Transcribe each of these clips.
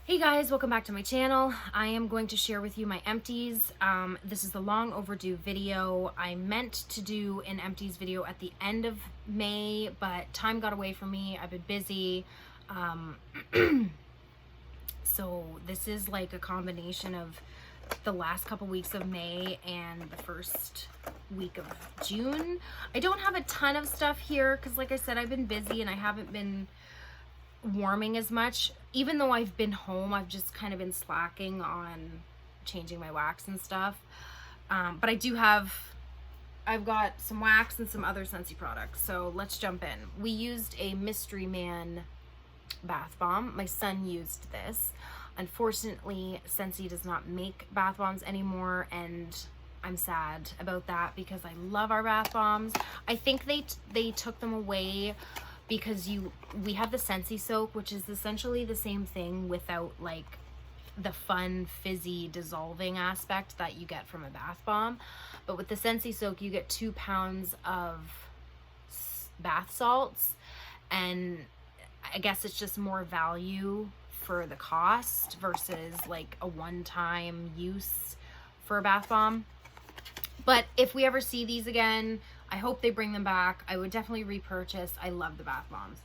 Hey guys, welcome back to my channel. I am going to share with you my empties. This is the long overdue video. I meant to do an empties video at the end of May, but time got away from me. I've been busy. So this is like a combination of the last couple weeks of May and the first week of June. I don't have a ton of stuff here because like I said, I've been busy and I haven't been warming as much. Even though I've been home, I've just kind of been slacking on changing my wax and stuff. But I've got some wax and some other Scentsy products. So let's jump in. We used a Mystery Man bath bomb. My son used this. Unfortunately, Scentsy does not make bath bombs anymore, and I'm sad about that because I love our bath bombs. I think they took them away because we have the Scentsy soak, which is essentially the same thing without like the fun fizzy dissolving aspect that you get from a bath bomb. But with the Scentsy soak, you get 2 pounds of bath salts, and I guess it's just more value for the cost versus like a one-time use for a bath bomb. But if we ever see these again, I hope they bring them back. I would definitely repurchase. I love the bath bombs.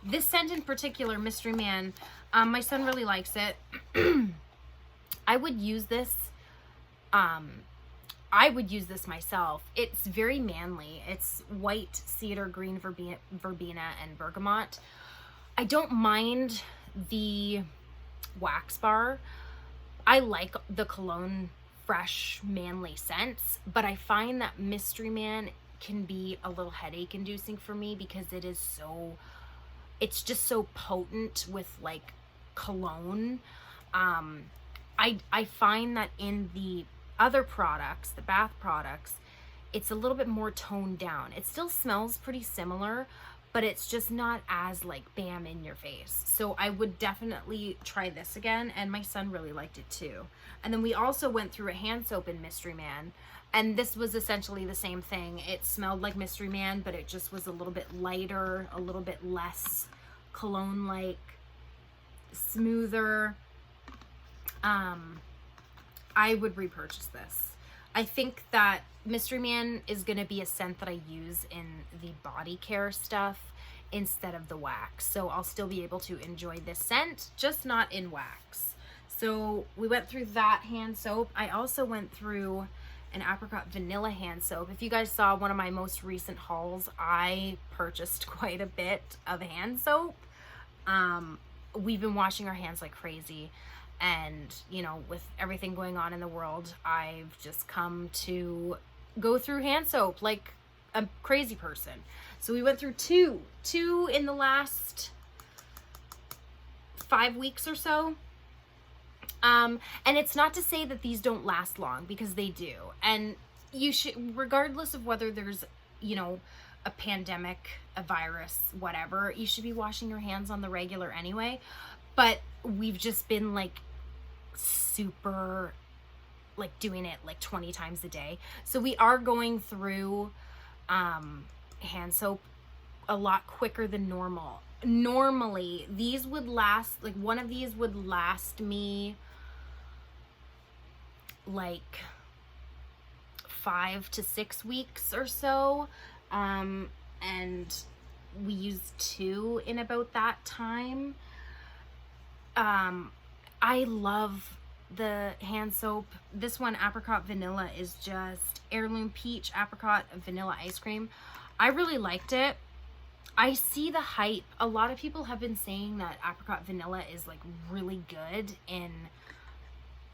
This scent in particular, Mystery Man, my son really likes it. I would use this. I would use this myself. It's very manly. It's white cedar, green verbena, and bergamot. I don't mind the wax bar. I like the cologne fresh, manly scents, but I find that Mystery Man can be a little headache inducing for me because it's just so potent with like cologne. I find that in the other products, the bath products, it's a little bit more toned down. It still smells pretty similar, but it's just not as like bam in your face. So I would definitely try this again, and my son really liked it too. And then we also went through a hand soap in Mystery Man, and this was essentially the same thing. It smelled like Mystery Man, but it just was a little bit lighter, a little bit less cologne-like, smoother. I would repurchase this. I think that Mystery Man is going to be a scent that I use in the body care stuff instead of the wax. So I'll still be able to enjoy this scent, just not in wax. So we went through that hand soap. I also went through an Apricot vanilla hand soap. If you guys saw one of my most recent hauls, I purchased quite a bit of hand soap. We've been washing our hands like crazy. And, you know, with everything going on in the world, I've just come to go through hand soap like a crazy person. So we went through two in the last 5 weeks or so. And it's not to say that these don't last long, because they do. And you should, regardless of whether there's, you know, a pandemic, a virus, whatever, you should be washing your hands on the regular anyway. But we've just been like super like doing it like 20 times a day. So we are going through hand soap a lot quicker than normal. Normally these would last, like one of these would last me like 5 to 6 weeks or so. And we used 2 in about that time. I love the hand soap. This one, Apricot Vanilla, is just heirloom peach, apricot, vanilla ice cream. I really liked it. I see the hype. A lot of people have been saying that Apricot Vanilla is like really good in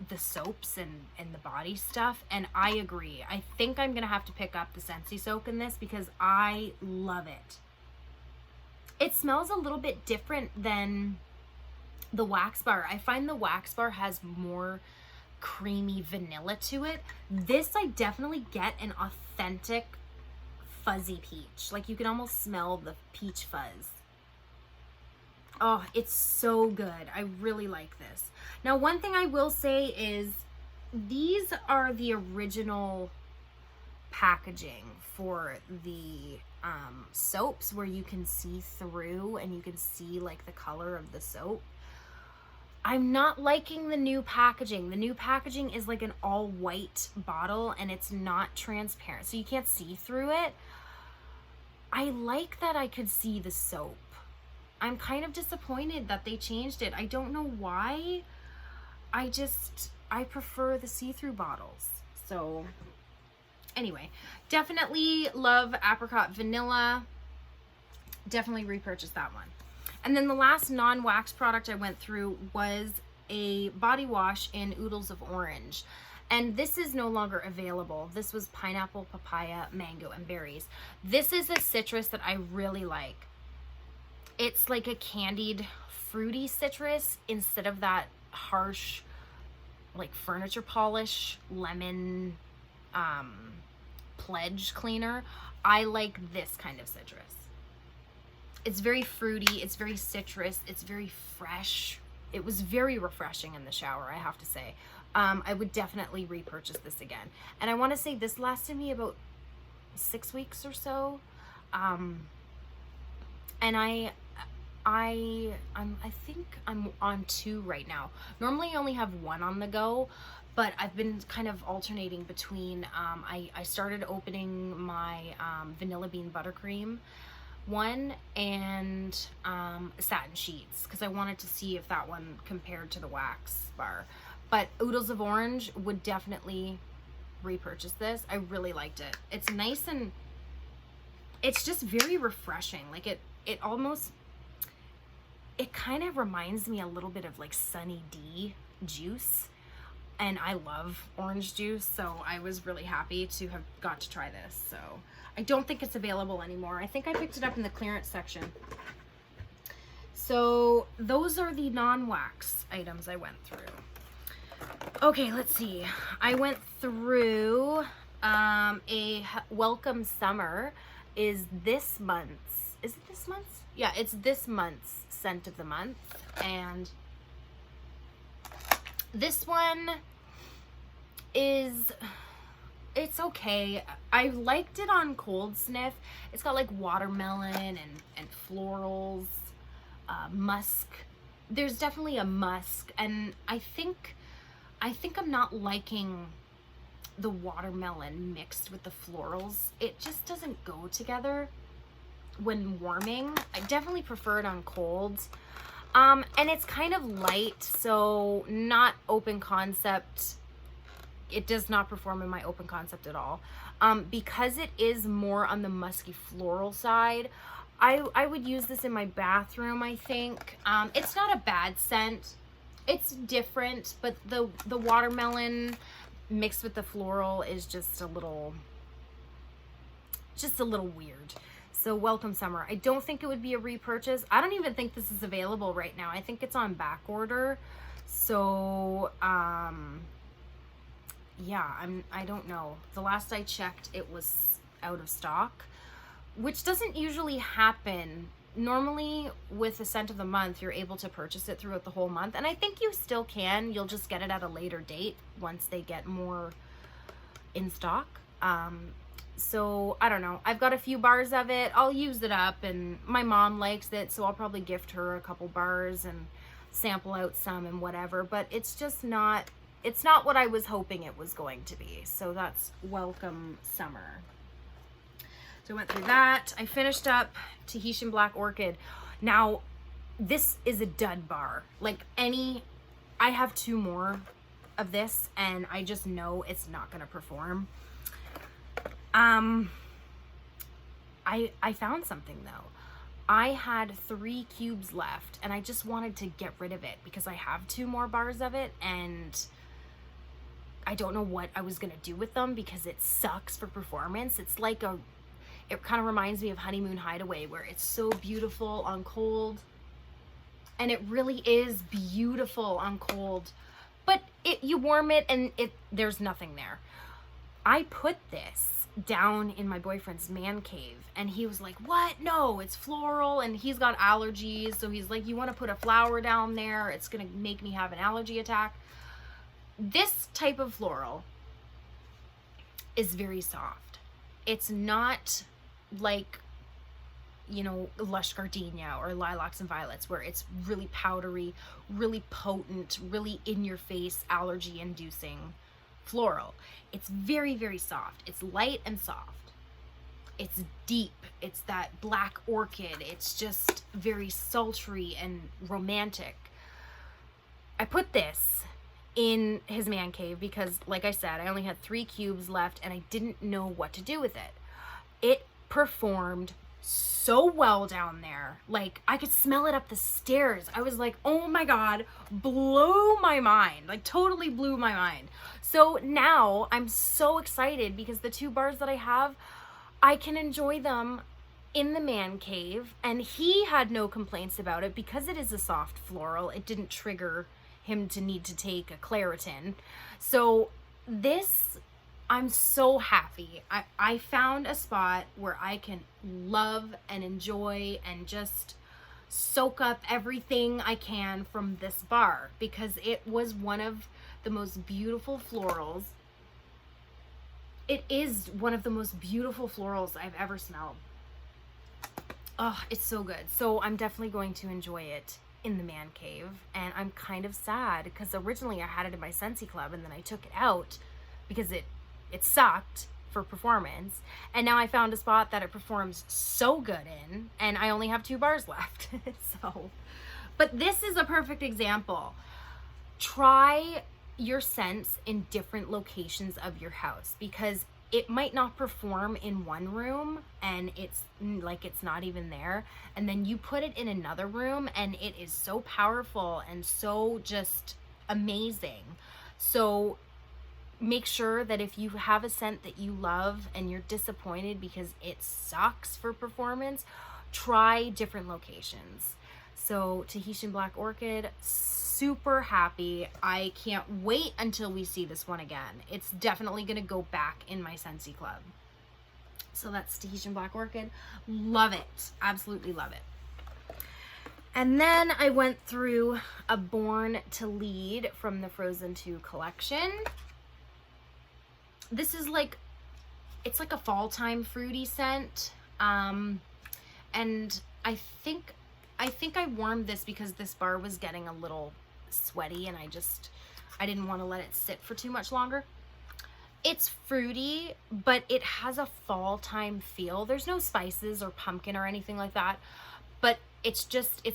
the soaps and the body stuff, and I agree. I think I'm gonna have to pick up the Scentsy soak in this because I love it. It smells a little bit different than the wax bar. I find the wax bar has more creamy vanilla to it. This, I definitely get an authentic fuzzy peach. Like you can almost smell the peach fuzz. Oh, it's so good. I really like this. Now, one thing I will say is these are the original packaging for the soaps, where you can see through and you can see like the color of the soap. I'm not liking the new packaging. The new packaging is like an all white bottle and it's not transparent, so you can't see through it. I like that I could see the soap. I'm kind of disappointed that they changed it. I don't know why. I prefer the see-through bottles. So anyway, definitely love Apricot Vanilla. Definitely repurchase that one. And then the last non-wax product I went through was a body wash in Doodles of Orange. And this is no longer available. This was pineapple, papaya, mango, and berries. This is a citrus that I really like. It's like a candied, fruity citrus instead of that harsh, like furniture polish, lemon, pledge cleaner. I like this kind of citrus. It's very fruity, it's very citrus, it's very fresh. It was very refreshing in the shower, I have to say. I would definitely repurchase this again. And I want to say this lasted me about 6 weeks or so. And I think I'm on 2 right now. Normally I only have 1 on the go, but I've been kind of alternating between, I started opening my vanilla bean buttercream one and satin sheets, because I wanted to see if that one compared to the wax bar. But Doodles of Orange would definitely repurchase this. I really liked it. It's nice and it's just very refreshing. Like it kind of reminds me a little bit of like Sunny D juice, and I love orange juice, so I was really happy to have got to try this. So I don't think it's available anymore. I think I picked it up in the clearance section. So those are the non-wax items I went through. Okay, let's see. I went through a Welcome Summer is this month's. Is it this month's? Yeah, it's this month's scent of the month. And this one is, it's okay. I liked it on cold sniff. It's got like watermelon and florals, musk. There's definitely a musk, and I think I'm not liking the watermelon mixed with the florals. It just doesn't go together when warming. I definitely prefer it on cold. And it's kind of light, so not open concept. It does not perform in my open concept at all. Because it is more on the musky floral side, I would use this in my bathroom, I think. It's not a bad scent. It's different, but the watermelon mixed with the floral is just a little weird. So Welcome Summer. I don't think it would be a repurchase. I don't even think this is available right now. I think it's on back order. So yeah, I don't know. The last I checked, it was out of stock, which doesn't usually happen. Normally with the scent of the month, you're able to purchase it throughout the whole month, and I think you still can. You'll just get it at a later date once they get more in stock. So I don't know. I've got a few bars of it. I'll use it up, and my mom likes it, so I'll probably gift her a couple bars and sample out some and whatever, but it's just not, it's not what I was hoping it was going to be. So that's Welcome Summer. So I went through that. I finished up Tahitian Black Orchid. Now, this is a dud bar. Like I have 2 more of this, and I just know it's not going to perform. I found something though. I had 3 cubes left, and I just wanted to get rid of it because I have 2 more bars of it, and I don't know what I was going to do with them because it sucks for performance. It's like it kind of reminds me of Honeymoon Hideaway, where it's so beautiful on cold, and it really is beautiful on cold, but you warm it and there's nothing there. I put this down in my boyfriend's man cave, and he was like, what? No, it's floral, and he's got allergies, so he's like, you want to put a flower down there? It's gonna make me have an allergy attack. This type of floral is very soft. It's not like you know, lush gardenia or lilacs and violets, where it's really powdery, really potent, really in your face, allergy inducing floral. It's very, very soft. It's light and soft. It's deep. It's that black orchid. It's just very sultry and romantic. I put this in his man cave because, like I said, I only had 3 cubes left and I didn't know what to do with it. It performed so well down there. Like, I could smell it up the stairs. I was like, oh my God, blew my mind. Like, totally blew my mind. So now I'm so excited because the 2 bars that I have, I can enjoy them in the man cave, and he had no complaints about it because it is a soft floral. It didn't trigger him to need to take a Claritin. So this, I'm so happy. I found a spot where I can love and enjoy and just soak up everything I can from this bar, because it was one of the most beautiful florals. It is one of the most beautiful florals I've ever smelled. Oh, it's so good. So I'm definitely going to enjoy it in the man cave. And I'm kind of sad because originally I had it in my Scentsy Club and then I took it out because it sucked for performance. And now I found a spot that it performs so good in, and I only have 2 bars left. So, but this is a perfect example. Try your scents in different locations of your house, because it might not perform in one room and it's like it's not even there, and then you put it in another room and it is so powerful and so just amazing. So make sure that if you have a scent that you love and you're disappointed because it sucks for performance, try different locations. So Tahitian Black Orchid, super happy. I can't wait until we see this one again. It's definitely going to go back in my Scentsy Club. So that's Tahitian Black Orchid. Love it. Absolutely love it. And then I went through a Born to Lead from the Frozen 2 collection. This is like, it's like a fall time fruity scent. And I think I warmed this because this bar was getting a little sweaty and I didn't want to let it sit for too much longer. It's fruity, but it has a fall time feel. There's no spices or pumpkin or anything like that, but it's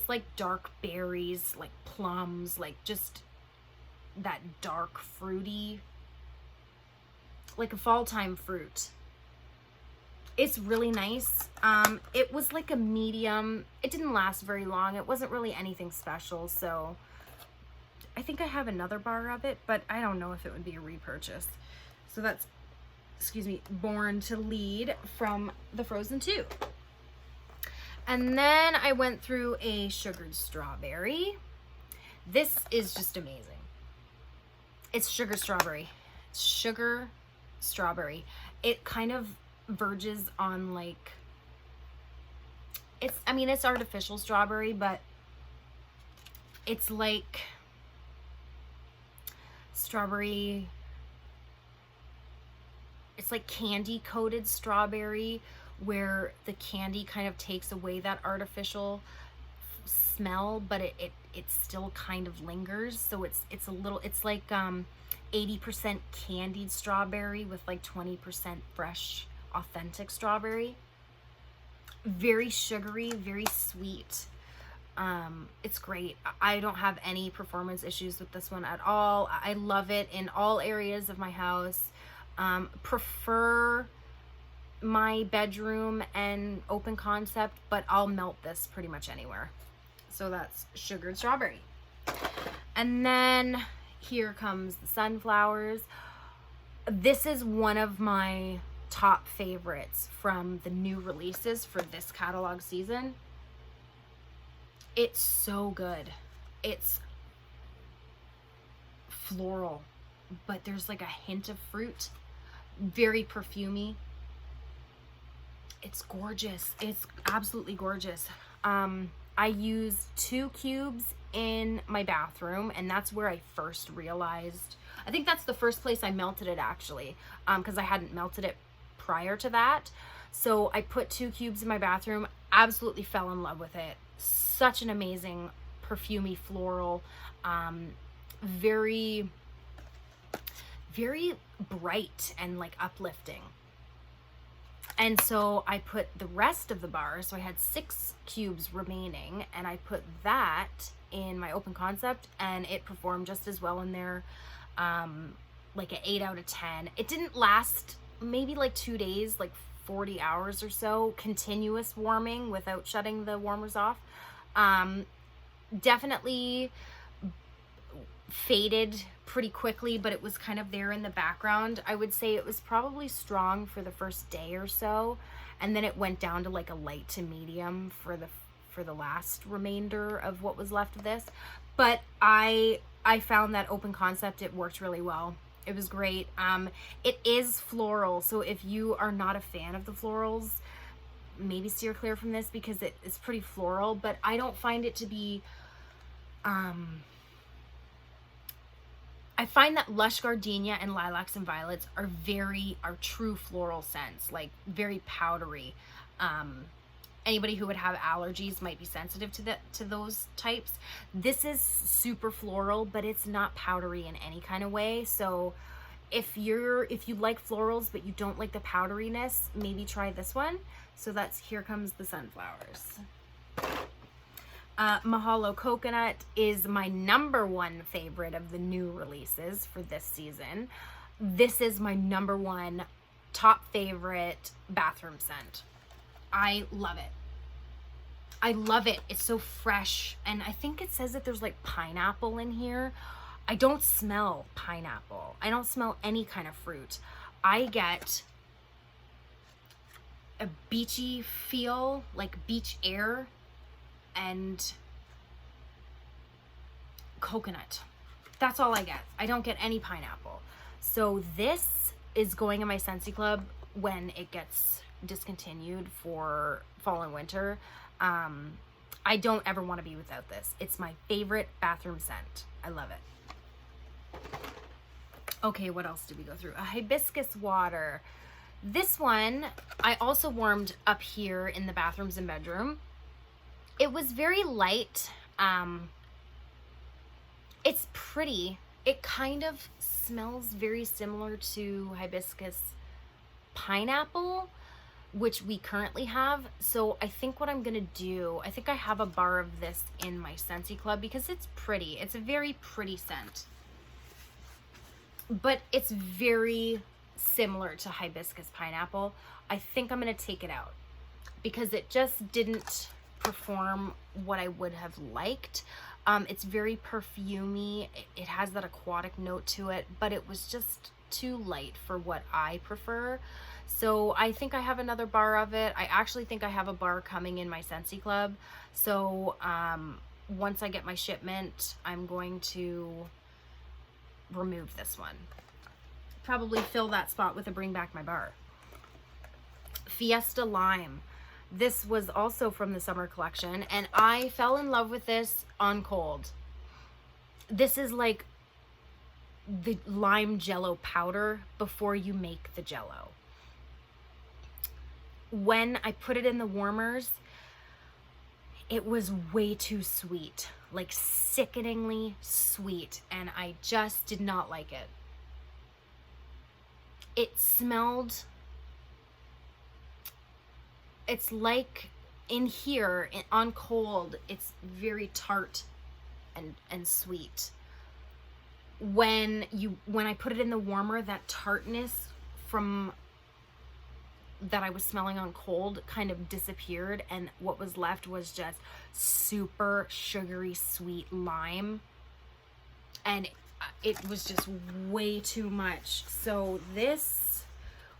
like dark berries, like plums, like just that dark fruity, like a fall time fruit. It's really nice. It was like a medium. It didn't last very long. It wasn't really anything special. So I think I have another bar of it, but I don't know if it would be a repurchase. So that's, excuse me, Born to Lead from the Frozen 2. And then I went through a Sugared Strawberry. This is just amazing. It's sugar strawberry. Sugar strawberry. It kind of verges on like, it's artificial strawberry, but it's like strawberry, it's like candy coated strawberry, where the candy kind of takes away that artificial smell, but it still kind of lingers. So it's a little, it's like 80% candied strawberry with like 20% fresh authentic strawberry. Very sugary, very sweet. It's great. I don't have any performance issues with this one at all. I love it in all areas of my house. Prefer my bedroom and open concept, but I'll melt this pretty much anywhere. So that's Sugared Strawberry. And then here comes the Sunflowers. This is one of my top favorites from the new releases for this catalog season. It's so good. It's floral, but there's like a hint of fruit. Very perfumey. It's gorgeous. It's absolutely gorgeous. I used 2 cubes in my bathroom, and that's where I first realized, I think that's the first place I melted it actually, because I hadn't melted it prior to that. So I put 2 cubes in my bathroom. Absolutely fell in love with it. Such an amazing perfumey floral, very, very bright and like uplifting. And so I put the rest of the bar, so I had 6 cubes remaining, and I put that in my open concept, and it performed just as well in there, like an 8 out of 10. It didn't last, maybe like 2 days, like 40 hours or so, continuous warming without shutting the warmers off. Definitely faded pretty quickly, but it was kind of there in the background. I would say it was probably strong for the first day or so, and then it went down to like a light to medium for the last remainder of what was left of this. But I found that open concept, it worked really well. It was great. It is floral, so if you are not a fan of the florals, maybe steer clear from this because it is pretty floral, but I don't find it to be I find that Lush Gardenia and Lilacs and Violets are true floral scents, like very powdery. Anybody who would have allergies might be sensitive to those types. This is super floral, but it's not powdery in any kind of way. So if you like florals but you don't like the powderiness, maybe try this one. So that's Here Comes the Sunflowers. Mahalo Coconut is my #1 favorite of the new releases for this season. This is my #1 top favorite bathroom scent. I love it. I love it. It's so fresh. And I think it says that there's like pineapple in here. I don't smell pineapple. I don't smell any kind of fruit. I get a beachy feel, like beach air and coconut. That's all I get. I don't get any pineapple. So this is going in my Scentsy Club when it gets discontinued for fall and winter. I don't ever want to be without this. It's my favorite bathroom scent. I love it. Okay, what else did we go through? A Hibiscus Water. This one I also warmed up here in the bathrooms and bedroom. It was very light. It's pretty. It kind of smells very similar to Hibiscus Pineapple, which we currently have. So I think what I'm gonna do, I think I have a bar of this in my Scentsy Club because it's pretty. It's a very pretty scent. But it's very similar to Hibiscus Pineapple. I think I'm gonna take it out because it just didn't perform what I would have liked. It's very perfumey. It has that aquatic note to it, but it was just too light for what I prefer. So I think I have another bar of it. I actually think I have a bar coming in my Scentsy Club. So once I get my shipment, I'm going to remove this one. Probably fill that spot with a Bring Back My Bar. Fiesta Lime. This was also from the summer collection, and I fell in love with this on cold. This is like the lime jello powder before you make the jello. When I put it in the warmers, it was way too sweet, like sickeningly sweet, and I just did not like it. It smelled, it's like in here on cold, it's very tart and sweet. When I put it in the warmer, that tartness from that I was smelling on cold kind of disappeared, and what was left was just super sugary sweet lime, and it was just way too much. So this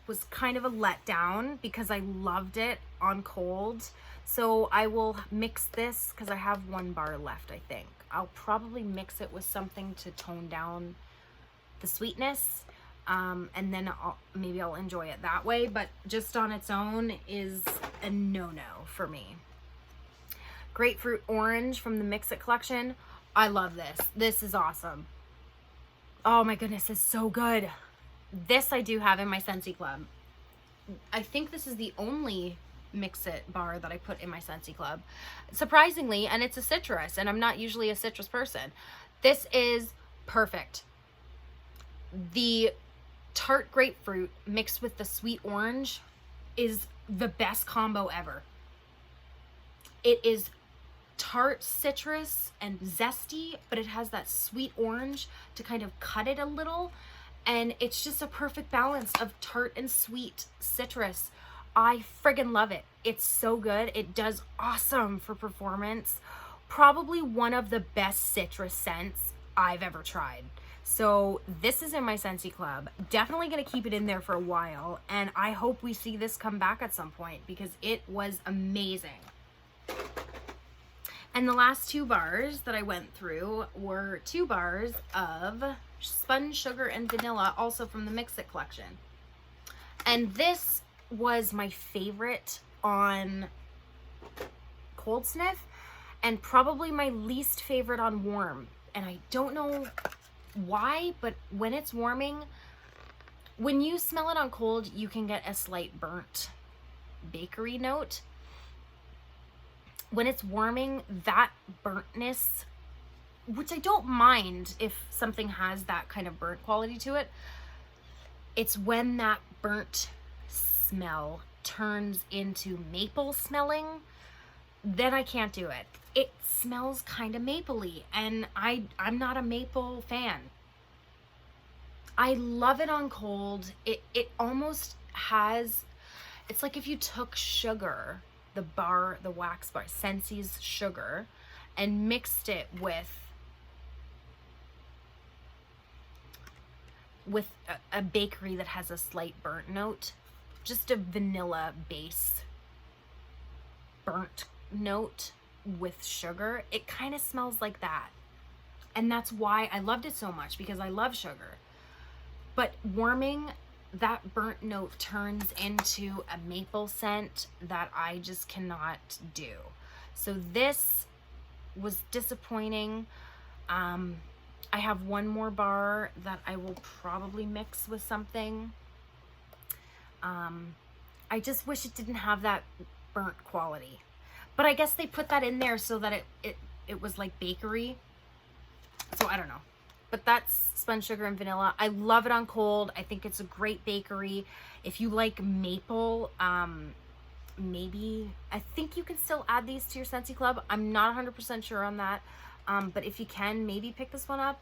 was kind of a letdown because I loved it on cold. So I will mix this because I have one bar left, I think. I'll probably mix it with something to tone down the sweetness, and then maybe I'll enjoy it that way, but just on its own is a no-no for me. Grapefruit Orange from the Mix It collection. I love this. This is awesome. Oh my goodness, it's so good. This I do have in my Scentsy Club. I think this is the only Mix It bar that I put in my Scentsy Club. Surprisingly, and it's a citrus, and I'm not usually a citrus person. This is perfect. The tart grapefruit mixed with the sweet orange is the best combo ever. It is tart citrus and zesty, but it has that sweet orange to kind of cut it a little, and it's just a perfect balance of tart and sweet citrus. I friggin' love it. It's so good. It does awesome for performance. Probably one of the best citrus scents I've ever tried. So this is in my Scentsy Club. Definitely going to keep it in there for a while, and I hope we see this come back at some point because it was amazing. And the last 2 bars that I went through were 2 bars of Spun Sugar and Vanilla, also from the Mix It collection. And this was my favorite on cold sniff and probably my least favorite on warm. And I don't know why, but when it's warming, when you smell it on cold, you can get a slight burnt bakery note. When it's warming, that burntness, which I don't mind if something has that kind of burnt quality to it, it's when that burnt smell turns into maple smelling, then I can't do it. It smells kind of mapley, and I'm not a maple fan. I love it on cold. It almost has, it's like if you took sugar, the wax bar, Scentsy's sugar, and mixed it with a bakery that has a slight burnt note, just a vanilla base burnt note with sugar. It kind of smells like that. And that's why I loved it so much, because I love sugar. But warming, that burnt note turns into a maple scent that I just cannot do. So this was disappointing. I have one more bar that I will probably mix with something. I just wish it didn't have that burnt quality. But I guess they put that in there so that it was like bakery. So I don't know. But that's Spun Sugar and Vanilla. I love it on cold. I think it's a great bakery. If you like maple, maybe, I think you can still add these to your Scentsy Club. I'm not 100% sure on that. But if you can, maybe pick this one up.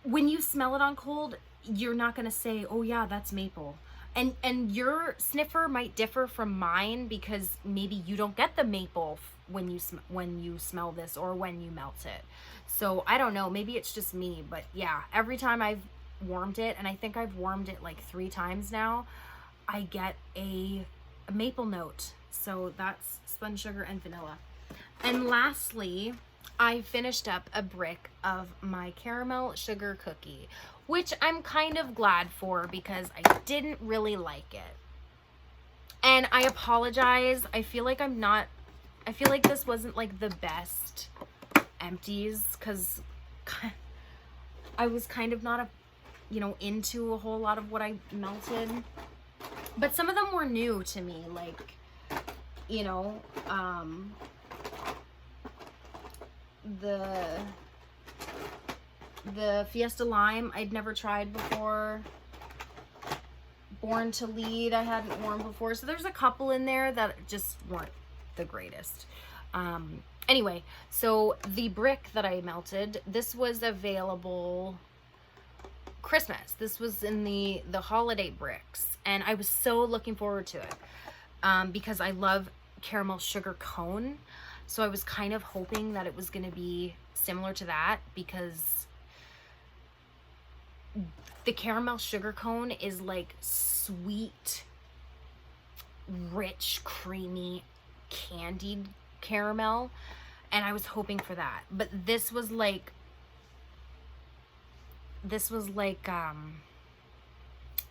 When you smell it on cold, you're not going to say, oh yeah, that's maple. And your sniffer might differ from mine because maybe you don't get the maple when you smell this or when you melt it. So I don't know, maybe it's just me, but yeah, every time I've warmed it, and I think I've warmed it like 3 times now, I get a maple note. So that's Spun Sugar and Vanilla. And lastly, I finished up a brick of my caramel sugar cookie, which I'm kind of glad for because I didn't really like it. And I apologize. I feel like this wasn't like the best Empties because I was kind of not into a whole lot of what I melted. But some of them were new to me, like, the Fiesta Lime I'd never tried before. Born to Lead I hadn't worn before. So there's a couple in there that just weren't the greatest. Anyway, so the brick that I melted, this was available Christmas. This was in the holiday bricks, and I was so looking forward to it because I love caramel sugar cone. So I was kind of hoping that it was going to be similar to that, because the caramel sugar cone is like sweet, rich, creamy, candied caramel, and I was hoping for that. But this was like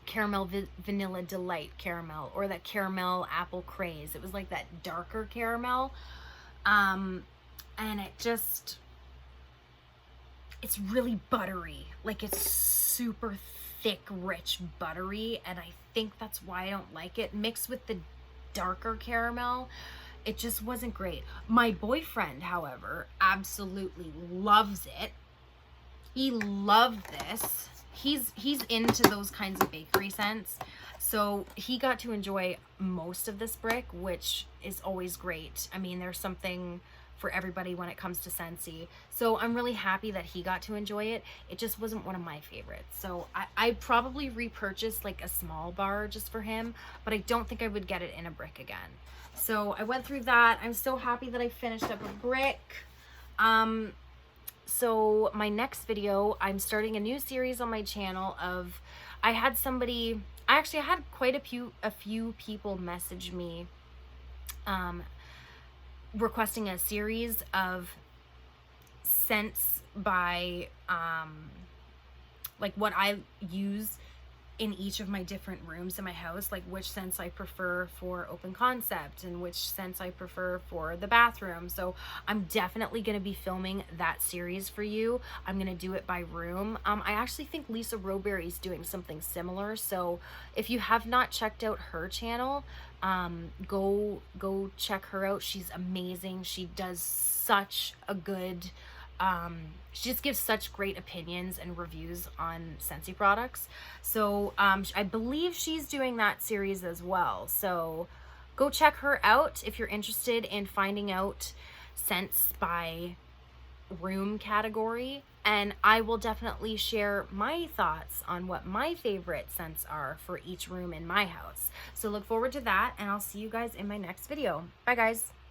caramel vanilla delight caramel, or that caramel apple craze. It was like that darker caramel, and it's really buttery. Like, it's super thick, rich, buttery, and I think that's why I don't like it. Mixed with the darker caramel. It just wasn't great. My boyfriend, however, absolutely loves it. He loved this. He's into those kinds of bakery scents. So he got to enjoy most of this brick, which is always great. I mean, there's something for everybody when it comes to Scentsy. So I'm really happy that he got to enjoy it. It just wasn't one of my favorites. So I probably repurchased like a small bar just for him, but I don't think I would get it in a brick again. So I went through that. I'm so happy that I finished up a brick. So my next video, I'm starting a new series on my channel of, I had quite a few people message me requesting a series of scents by like what I use in each of my different rooms in my house, like which scents I prefer for open concept and which scents I prefer for the bathroom. So I'm definitely going to be filming that series for you. I'm going to do it by room. I actually think Lisa Rowberry's doing something similar. So if you have not checked out her channel, go check her out. She's amazing. She does such a good she just gives such great opinions and reviews on Scentsy products. So I believe she's doing that series as well. So go check her out if you're interested in finding out scents by room category. And I will definitely share my thoughts on what my favorite scents are for each room in my house. So look forward to that, and I'll see you guys in my next video. Bye guys.